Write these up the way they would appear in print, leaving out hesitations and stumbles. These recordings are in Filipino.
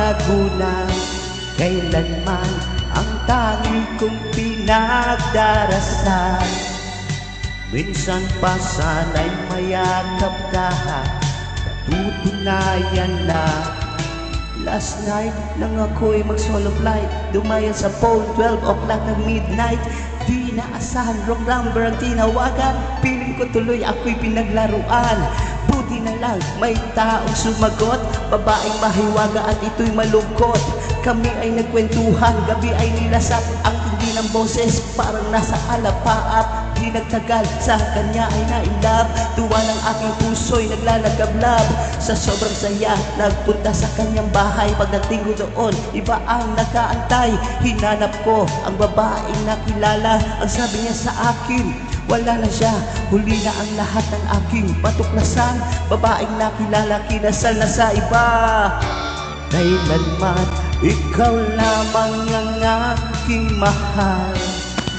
magulang. Kailanman ang tanging kong pinagdarasal. Minsan pa sana'y mayakap ka, natutunayan na. Last night nang ako'y mag-solo flight, dumayan sa phone 12 o'clock ng midnight. Di naasahan, wrong number ang tinawagan. Piling ko tuloy ako'y pinaglaruan. Buti na lang may taong sumagot, babaeng mahiwaga at ito'y malungkot. Kami ay nagkwentuhan, gabi ay nilasap. Ang tindi ng boses parang nasa alapaap. Di nagtagal, sa kanya ay nainlove. Tuwa ng aking puso'y naglalagablab. Sa sobrang saya, nagpunta sa kanyang bahay. Pagdating ko doon, iba ang nakaantay. Hinanap ko ang babaeng nakilala. Ang sabi niya sa akin, wala na siya, huli na ang lahat ng aking patuklasan. Babaeng nakilala, kinasal na sa iba. Kailanman ikaw lamang ang aking mahal.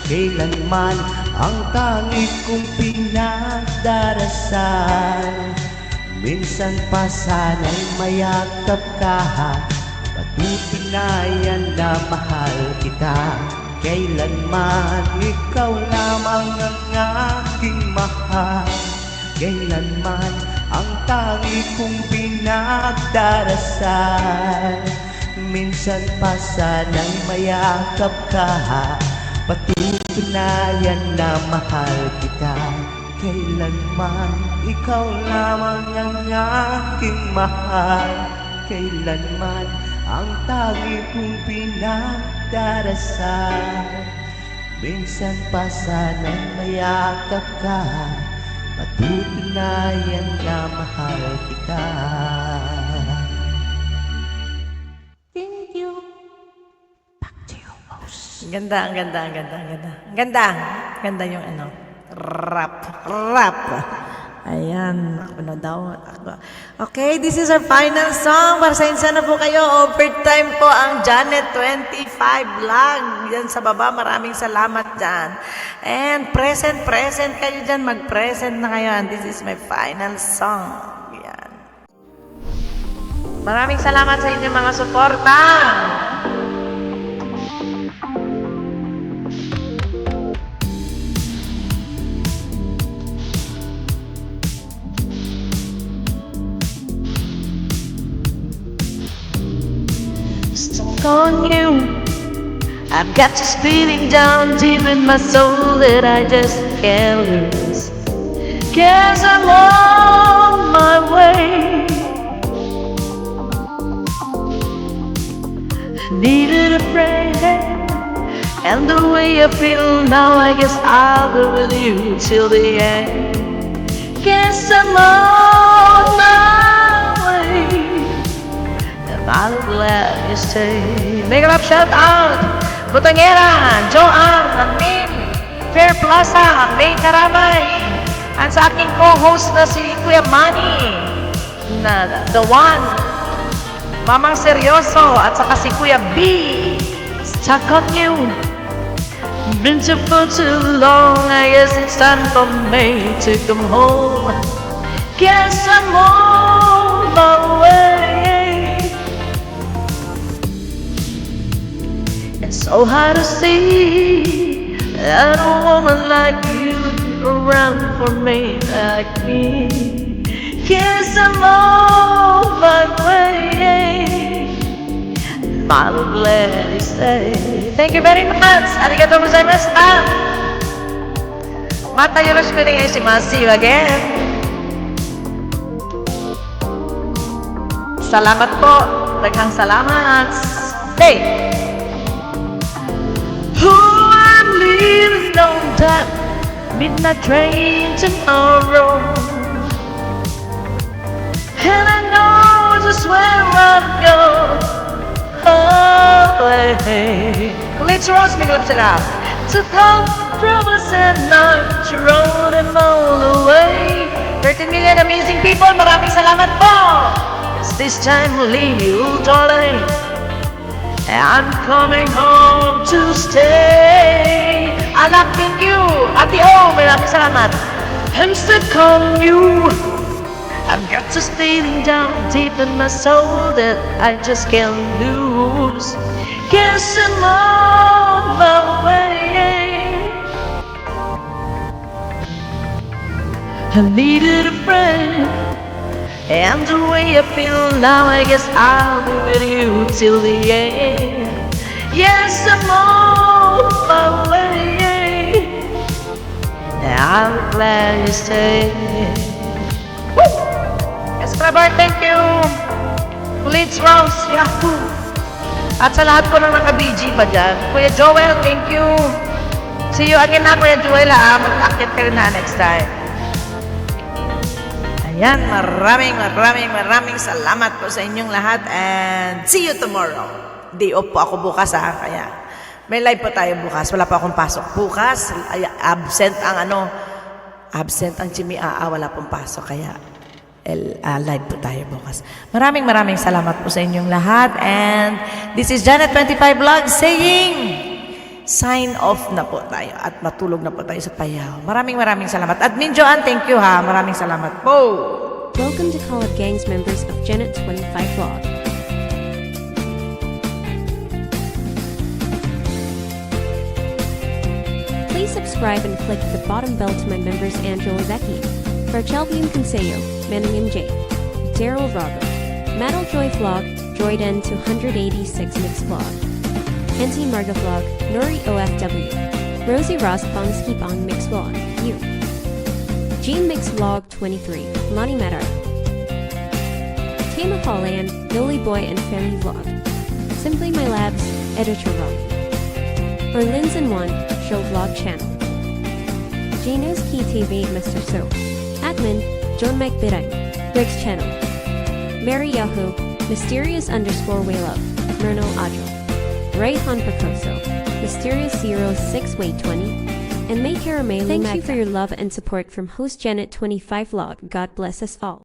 Kailanman ang tangi kong pinagdarasal. Minsan pa sana'y mayakap ka, patutunayan na mahal kita. Kailanman ikaw lamang ang aking mahal. Kailanman ang tangi kong pinagdarasal. Minsan pa sana'y mayakap ka, patutunayan na mahal kita. Kailanman ikaw lamang ang aking mahal. Kailanman ang tangi kong pinagdarasal. Minsan pa sana'y mayakap ka, patutunayan na mahal kita. Thank you. Back to you, host. Ganda, ang ganda, ang ganda, ang ganda. Ang ganda. Ganda yung ano, rap. Ayan, ano daw. Okay, this is our final song. Pasensya na po kayo. Overtime po ang Janet 25 vlog. Yan sa baba, maraming salamat dyan. And present kayo dyan. Mag-present na kayo. And this is my final song. Yan. Maraming salamat sa inyong mga suporta. Stuck on you, I've got this feeling down deep in my soul that I just can't lose. Guess I'm on my way. Needed a friend, and the way I feel now, I guess I'll go with you till the end. Guess I'm on my way. I'm glad you stay. Make up shout out! Butangera, Joanne, Admin, Fair Plaza, May Karamay, at sa aking co-host na si Kuya Manny, na the one, Mamang Seryoso, at saka si Kuya B. Stuck on you. Been so for too long. I guess it's time for me to come home. Guess I'm on my way. It's so hard to see that a woman like you around for me like me. Guess I'm on my way. I'm glad you stay. Thank you very much! Arigatou gozaimashita! Mata yoroshiku onegaishimasu. See you again! Salamat po! Daghang salamat! Stay! Oh, I'm leaving on that midnight train tomorrow, and I know just where I'll go. Oh, hey. Let's roast me, sila! To come troubles and not to roll them all away. 13 million amazing people! Maraming salamat po! It's this time we'll leave you, darling. I'm coming home to stay. Anak, thank you! Ate O, maraming salamat! I'm stuck on you. I've got this feeling down deep in my soul that I just can't lose. Guess I'm on my way. I needed a friend, and the way I feel now, I guess I'll be with you till the end. Yes, I'm on my way. I'm glad you stayed. Woo! Yes, Trevor, thank you. Blitz Rose, Yahoo! At sa lahat po ng naka-BG pa dyan. Kuya Joel, thank you. See you again na, Kuya Joel, ha? Mag-akit ka rin na next time. Ayan, maraming salamat po sa inyong lahat and see you tomorrow. Day off po ako bukas, ha? Kaya may live po tayo bukas. Wala pa akong pasok bukas. Ay, absent ang Jimmy Aa. Wala pong pasok. Kaya live po tayo bukas. Maraming salamat po sa inyong lahat. And this is Janet25 Vlog saying, sign off na po tayo. At matulog na po tayo sa payaw. Maraming salamat. At Minjoan, thank you ha. Maraming salamat po. Welcome to Call It Gangs members of Janet25 Vlog. Please subscribe and click the bottom bell to my members Angelo Zeki, Farchelvium Consejo, Meningen J, Daryl Robert, Metal Joy Vlog, Joyden 286 Mix Vlog, NT Marga Vlog, Nori OFW, Rosie Ross Bongski Bong Mix Vlog, You, Gene Mix Vlog 23, Lonnie Medar, Tama Holland, Lily Boy and Family Vlog, Simply My Labs, Editor Ron, Orlinson 1, Show Vlog Channel, Gino's Key TV Mr. So, Admin, John Mike Birang, Rick's Channel, Mary Yahoo, Mysterious _ Way Love, Myrno Adjo, Ray Han Percoso, Mysterious 06 Way 20, and May Caramelo. Thank you for your love and support from host Janet25 Vlog. God bless us all.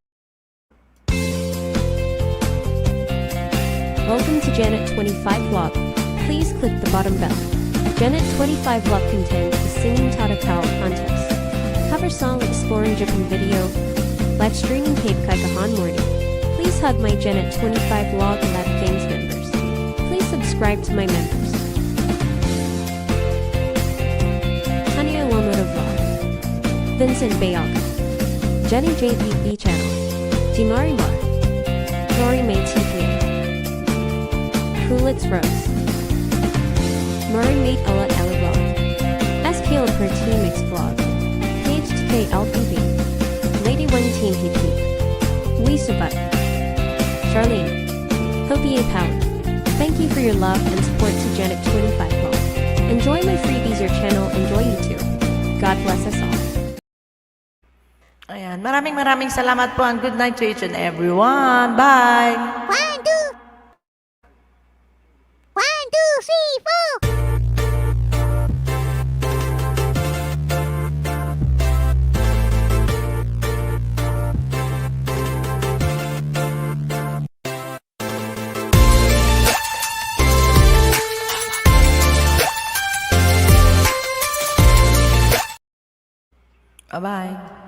Welcome to Janet25 Vlog. Please click the bottom bell. Janet25 Vlog content is singing Tatakao contest, cover song exploring Japan video, live streaming tape kagahan morning. Please hug my Janet25 Vlog and Lab Gangs members. Please subscribe to my members. Tanya Lamoda Vlog, Vincent Bayoga, Jenny JPP channel, Dimari Mar, Rory May TPA, Coolitz Rose, Murray Mate Ella Ella Vlog, SK per Team Mix Vlog, PH2K LPV, Lady One Team PP, Wisubat, Charlene, Hopi A Power. Thank you for your love and support to Janet25 Vlog. Enjoy my freebies your channel, enjoy YouTube. God bless us all. Ayan, maraming salamat po and good night to each and everyone. Bye! 1, 2, 3, 4. Bye-bye.